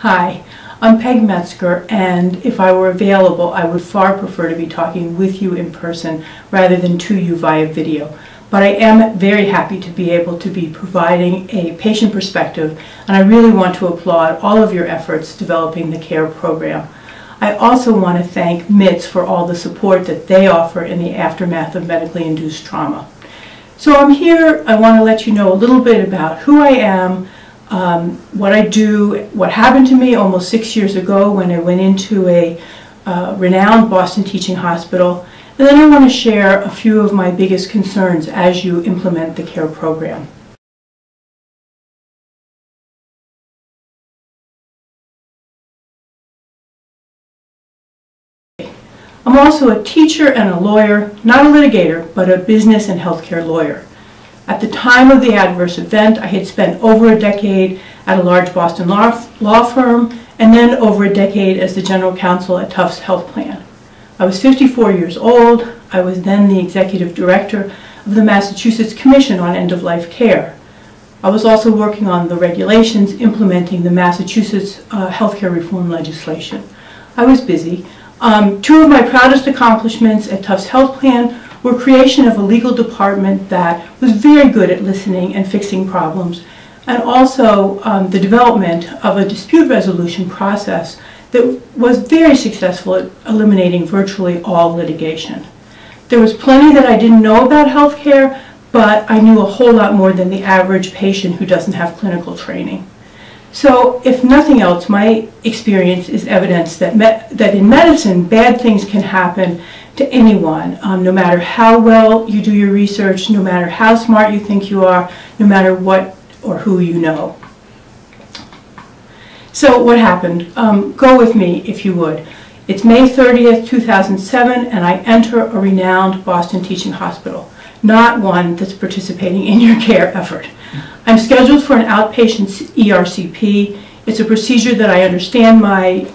Hi, I'm Peg Metzger, and if I were available, I would far prefer to be talking with you in person rather than to you via video. But I am very happy to be able to be providing a patient perspective, and I really want to applaud all of your efforts developing the CARE program. I also want to thank MITS for all the support that they offer in the aftermath of medically induced trauma. So I'm here, I want to let you know a little bit about who I am, what I do, what happened to me almost 6 years ago when I went into a renowned Boston teaching hospital, and then I want to share a few of my biggest concerns as you implement the CARE program. I'm also a teacher and a lawyer, not a litigator, but a business and healthcare lawyer. At the time of the adverse event, I had spent over a decade at a large Boston law firm, and then over a decade as the general counsel at Tufts Health Plan. I was 54 years old. I was then the executive director of the Massachusetts Commission on End-of-Life Care. I was also working on the regulations implementing the Massachusetts healthcare reform legislation. I was busy. Two of my proudest accomplishments at Tufts Health Plan were creation of a legal department that was very good at listening and fixing problems, and also the development of a dispute resolution process that was very successful at eliminating virtually all litigation. There was plenty that I didn't know about healthcare, but I knew a whole lot more than the average patient who doesn't have clinical training. So, if nothing else, my experience is evidence that in medicine, bad things can happen to anyone, no matter how well you do your research, no matter how smart you think you are, no matter what or who you know. So what happened? Go with me if you would. It's May 30th, 2007, and I enter a renowned Boston teaching hospital, not one that's participating in your care effort. I'm scheduled for an outpatient ERCP. It's a procedure that I understand my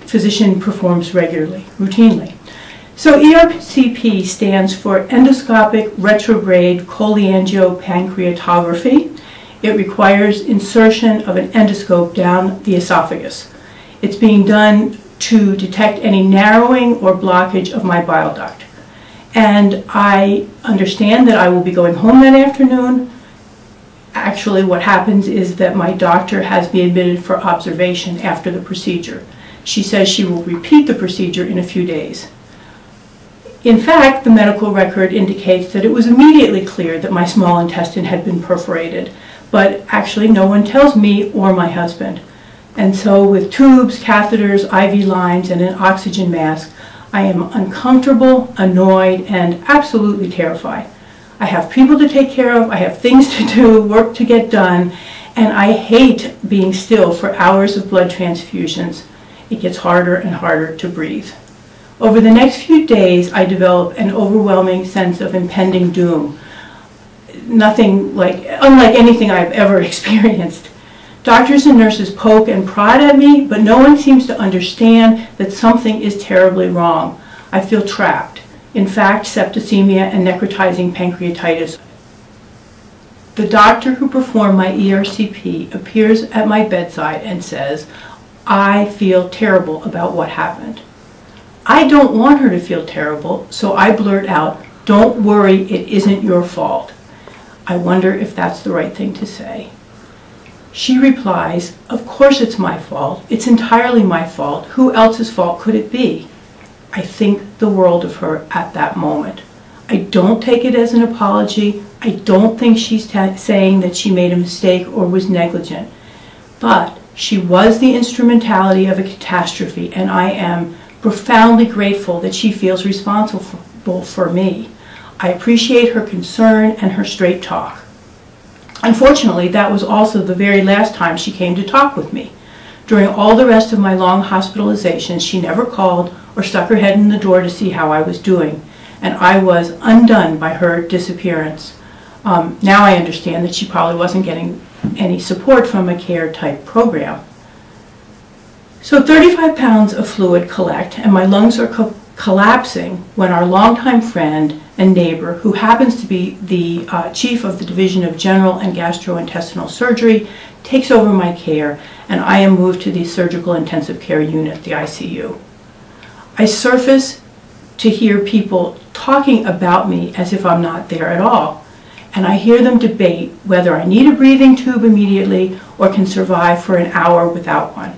physician performs regularly, routinely. So ERCP stands for endoscopic retrograde cholangiopancreatography. It requires insertion of an endoscope down the esophagus. It's being done to detect any narrowing or blockage of my bile duct. And I understand that I will be going home that afternoon. Actually, what happens is that my doctor has me admitted for observation after the procedure. She says she will repeat the procedure in a few days. In fact, the medical record indicates that it was immediately clear that my small intestine had been perforated, but actually no one tells me or my husband. And so with tubes, catheters, IV lines, and an oxygen mask, I am uncomfortable, annoyed, and absolutely terrified. I have people to take care of, I have things to do, work to get done, and I hate being still for hours of blood transfusions. It gets harder and harder to breathe. Over the next few days, I develop an overwhelming sense of impending doom. Unlike anything I've ever experienced. Doctors and nurses poke and prod at me, but no one seems to understand that something is terribly wrong. I feel trapped. In fact, septicemia and necrotizing pancreatitis. The doctor who performed my ERCP appears at my bedside and says, "I feel terrible about what happened." I don't want her to feel terrible, so I blurt out, "Don't worry, it isn't your fault." I wonder if that's the right thing to say. She replies, "Of course it's my fault. It's entirely my fault. Who else's fault could it be?" I think the world of her at that moment. I don't take it as an apology. I don't think she's saying that she made a mistake or was negligent. But she was the instrumentality of a catastrophe, and I am profoundly grateful that she feels responsible for me. I appreciate her concern and her straight talk. Unfortunately, that was also the very last time she came to talk with me. During all the rest of my long hospitalizations, she never called or stuck her head in the door to see how I was doing, and I was undone by her disappearance. Now I understand that she probably wasn't getting any support from a CARE-type program. So 35 pounds of fluid collect, and my lungs are collapsing when our longtime friend and neighbor who happens to be the chief of the Division of General and Gastrointestinal Surgery takes over my care, and I am moved to the Surgical Intensive Care Unit, the ICU. I surface to hear people talking about me as if I'm not there at all, and I hear them debate whether I need a breathing tube immediately or can survive for an hour without one.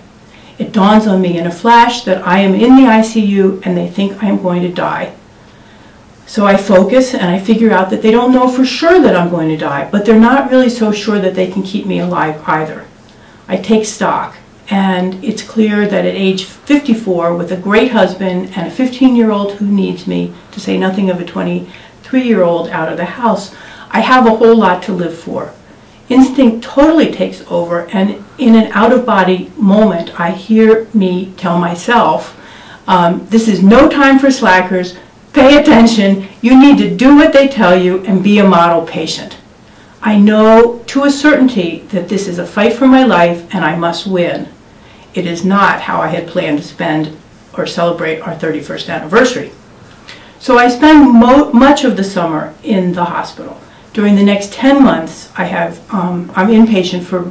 It dawns on me in a flash that I am in the ICU and they think I am going to die. So I focus and I figure out that they don't know for sure that I'm going to die, but they're not really so sure that they can keep me alive either. I take stock, and it's clear that at age 54, with a great husband and a 15-year-old who needs me, to say nothing of a 23-year-old out of the house, I have a whole lot to live for. Instinct totally takes over, and in an out-of-body moment, I hear me tell myself, this is no time for slackers, pay attention, you need to do what they tell you and be a model patient. I know to a certainty that this is a fight for my life and I must win. It is not how I had planned to spend or celebrate our 31st anniversary. So I spend much of the summer in the hospital. During the next 10 months, I'm inpatient for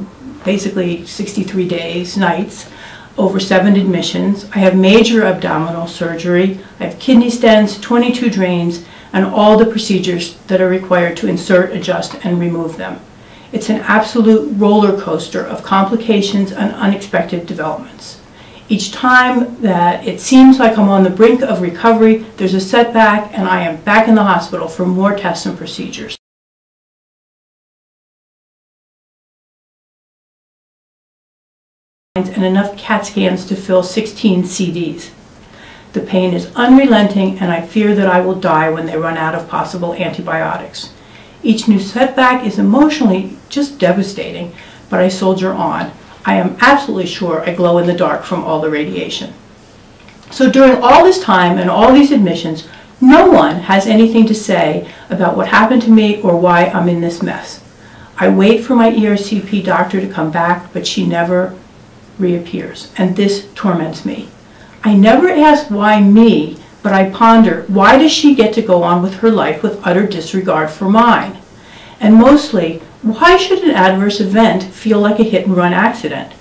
basically 63 days, nights, over 7 admissions. I have major abdominal surgery. I have kidney stents, 22 drains, and all the procedures that are required to insert, adjust, and remove them. It's an absolute roller coaster of complications and unexpected developments. Each time that it seems like I'm on the brink of recovery, there's a setback, and I am back in the hospital for more tests and procedures. And enough CAT scans to fill 16 CDs. The pain is unrelenting, and I fear that I will die when they run out of possible antibiotics. Each new setback is emotionally just devastating, but I soldier on. I am absolutely sure I glow in the dark from all the radiation. So during all this time and all these admissions, no one has anything to say about what happened to me or why I'm in this mess. I wait for my ERCP doctor to come back, but she never reappears, and this torments me. I never ask why me, but I ponder, why does she get to go on with her life with utter disregard for mine? And mostly, why should an adverse event feel like a hit-and-run accident?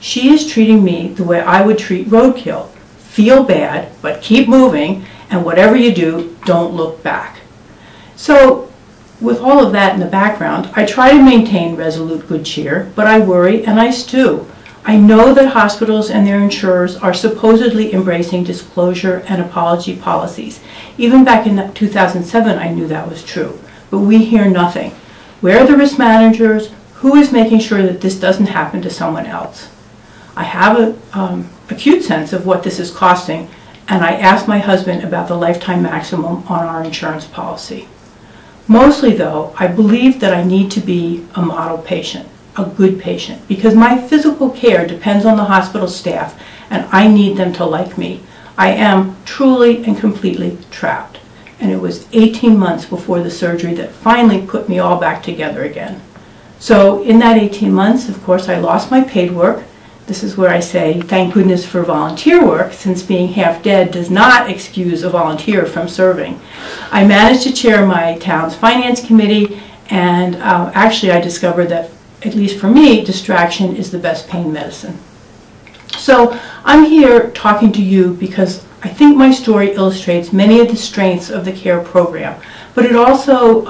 She is treating me the way I would treat roadkill. Feel bad, but keep moving, and whatever you do, don't look back. So, with all of that in the background, I try to maintain resolute good cheer, but I worry and I stew. I know that hospitals and their insurers are supposedly embracing disclosure and apology policies. Even back in 2007, I knew that was true. But we hear nothing. Where are the risk managers? Who is making sure that this doesn't happen to someone else? I have an acute sense of what this is costing, and I asked my husband about the lifetime maximum on our insurance policy. Mostly, though, I believe that I need to be a model patient. A good patient, because my physical care depends on the hospital staff, and I need them to like me. I am truly and completely trapped, and it was 18 months before the surgery that finally put me all back together again. So in that 18 months, of course, I lost my paid work. This is where I say, thank goodness for volunteer work, since being half dead does not excuse a volunteer from serving. I managed to chair my town's finance committee, and actually I discovered that, at least for me, distraction is the best pain medicine. So I'm here talking to you because I think my story illustrates many of the strengths of the CARE program, but it also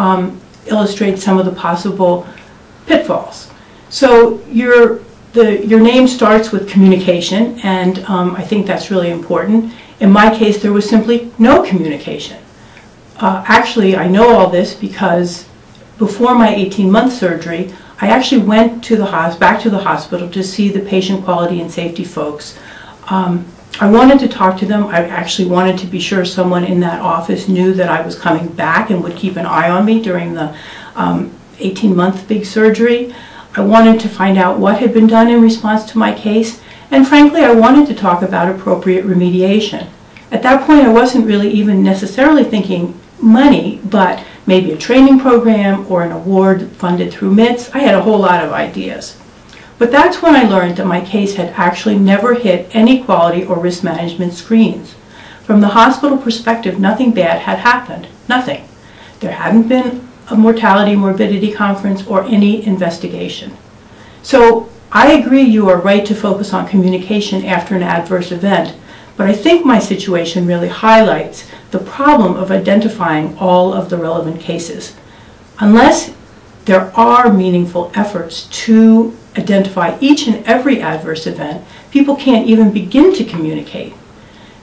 illustrates some of the possible pitfalls. So your name starts with communication, and I think that's really important. In my case, there was simply no communication. Actually, I know all this because before my 18-month surgery, I actually went to back to the hospital to see the patient quality and safety folks. I wanted to talk to them. I actually wanted to be sure someone in that office knew that I was coming back and would keep an eye on me during the 18-month big surgery. I wanted to find out what had been done in response to my case, and frankly, I wanted to talk about appropriate remediation. At that point, I wasn't really even necessarily thinking money, but maybe a training program or an award funded through MITS. I had a whole lot of ideas. But that's when I learned that my case had actually never hit any quality or risk management screens. From the hospital perspective, nothing bad had happened. Nothing. There hadn't been a mortality morbidity conference or any investigation. So I agree you are right to focus on communication after an adverse event, but I think my situation really highlights the problem of identifying all of the relevant cases. Unless there are meaningful efforts to identify each and every adverse event, people can't even begin to communicate.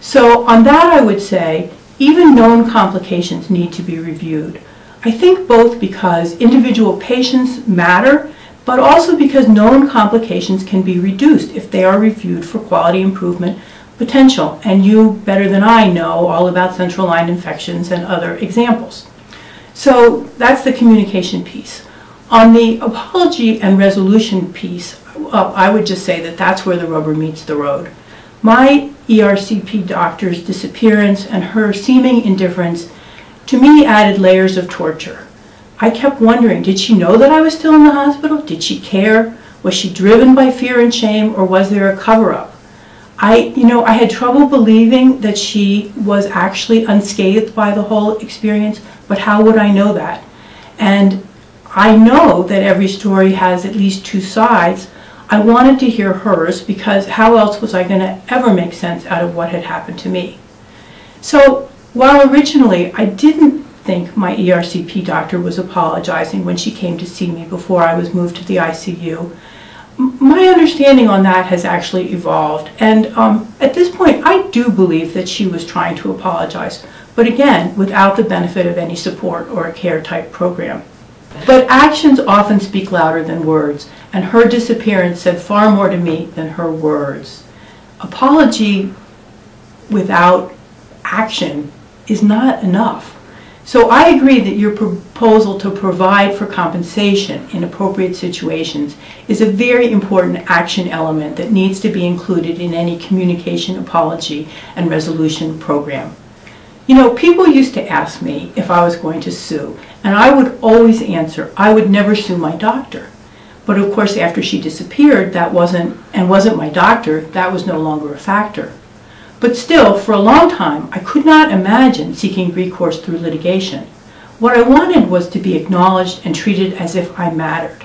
So on that I would say, even known complications need to be reviewed. I think both because individual patients matter, but also because known complications can be reduced if they are reviewed for quality improvement potential. And you, better than I, know all about central line infections and other examples. So that's the communication piece. On the apology and resolution piece, I would just say that that's where the rubber meets the road. My ERCP doctor's disappearance and her seeming indifference to me added layers of torture. I kept wondering, did she know that I was still in the hospital? Did she care? Was she driven by fear and shame, or was there a cover-up? I had trouble believing that she was actually unscathed by the whole experience, but how would I know that? And I know that every story has at least two sides. I wanted to hear hers because how else was I going to ever make sense out of what had happened to me? So while originally I didn't think my ERCP doctor was apologizing when she came to see me before I was moved to the ICU, my understanding on that has actually evolved. And at this point, I do believe that she was trying to apologize, but again, without the benefit of any support or a care type program. But actions often speak louder than words, and her disappearance said far more to me than her words. Apology without action is not enough. So I agree that your proposal to provide for compensation in appropriate situations is a very important action element that needs to be included in any communication, apology, and resolution program. You know, people used to ask me if I was going to sue, and I would always answer, I would never sue my doctor. But of course, after she disappeared, that wasn't my doctor, that was no longer a factor. But still, for a long time, I could not imagine seeking recourse through litigation. What I wanted was to be acknowledged and treated as if I mattered.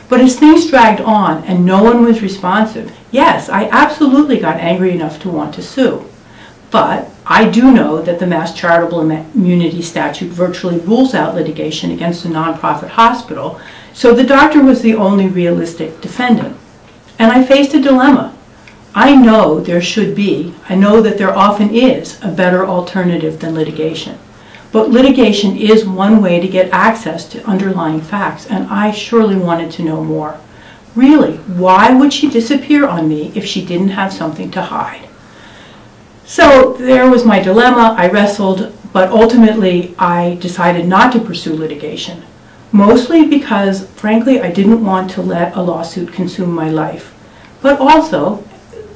But as things dragged on and no one was responsive, yes, I absolutely got angry enough to want to sue. But I do know that the Mass Charitable Immunity Statute virtually rules out litigation against a nonprofit hospital, so the doctor was the only realistic defendant. And I faced a dilemma. I know there should be, I know that there often is, a better alternative than litigation. But litigation is one way to get access to underlying facts, and I surely wanted to know more. Really, why would she disappear on me if she didn't have something to hide? So there was my dilemma. I wrestled, but ultimately I decided not to pursue litigation, mostly because, frankly, I didn't want to let a lawsuit consume my life, but also,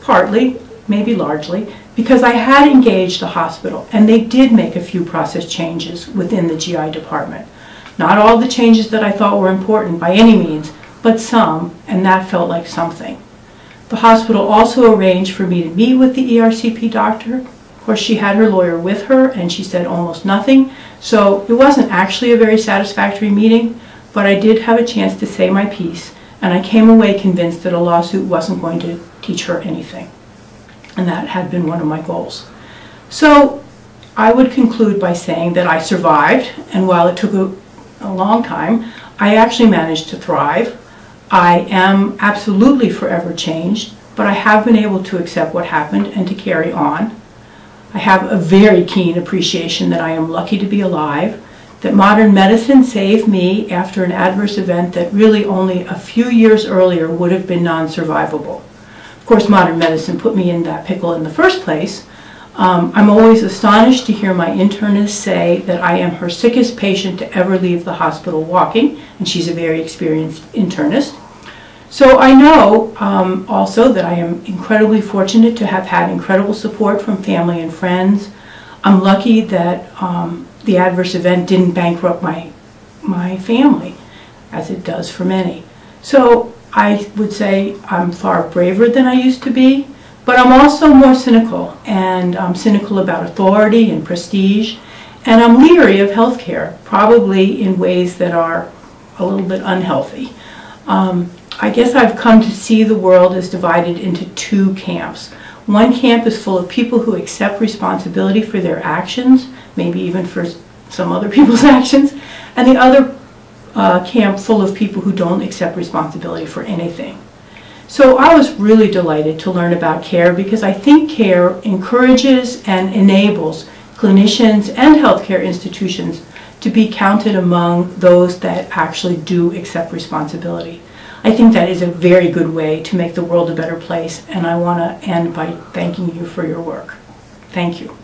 partly, maybe largely, because I had engaged the hospital and they did make a few process changes within the GI department. Not all the changes that I thought were important by any means, but some, and that felt like something. The hospital also arranged for me to meet with the ERCP doctor. Of course, she had her lawyer with her and she said almost nothing, so it wasn't actually a very satisfactory meeting, but I did have a chance to say my piece, and I came away convinced that a lawsuit wasn't going to teach her anything. And that had been one of my goals. So I would conclude by saying that I survived, and while it took a long time, I actually managed to thrive. I am absolutely forever changed, but I have been able to accept what happened and to carry on. I have a very keen appreciation that I am lucky to be alive, that modern medicine saved me after an adverse event that really only a few years earlier would have been non-survivable. Of course, modern medicine put me in that pickle in the first place. I'm always astonished to hear my internist say that I am her sickest patient to ever leave the hospital walking, and she's a very experienced internist. So I know also that I am incredibly fortunate to have had incredible support from family and friends. I'm lucky that the adverse event didn't bankrupt my family, as it does for many. So I would say I'm far braver than I used to be, but I'm also more cynical, and I'm cynical about authority and prestige, And I'm leery of healthcare, probably in ways that are a little bit unhealthy. I guess I've come to see the world as divided into two camps. One camp is full of people who accept responsibility for their actions, maybe even for some other people's actions, and the other camp full of people who don't accept responsibility for anything. So I was really delighted to learn about CARE because I think CARE encourages and enables clinicians and healthcare institutions to be counted among those that actually do accept responsibility. I think that is a very good way to make the world a better place, and I want to end by thanking you for your work. Thank you.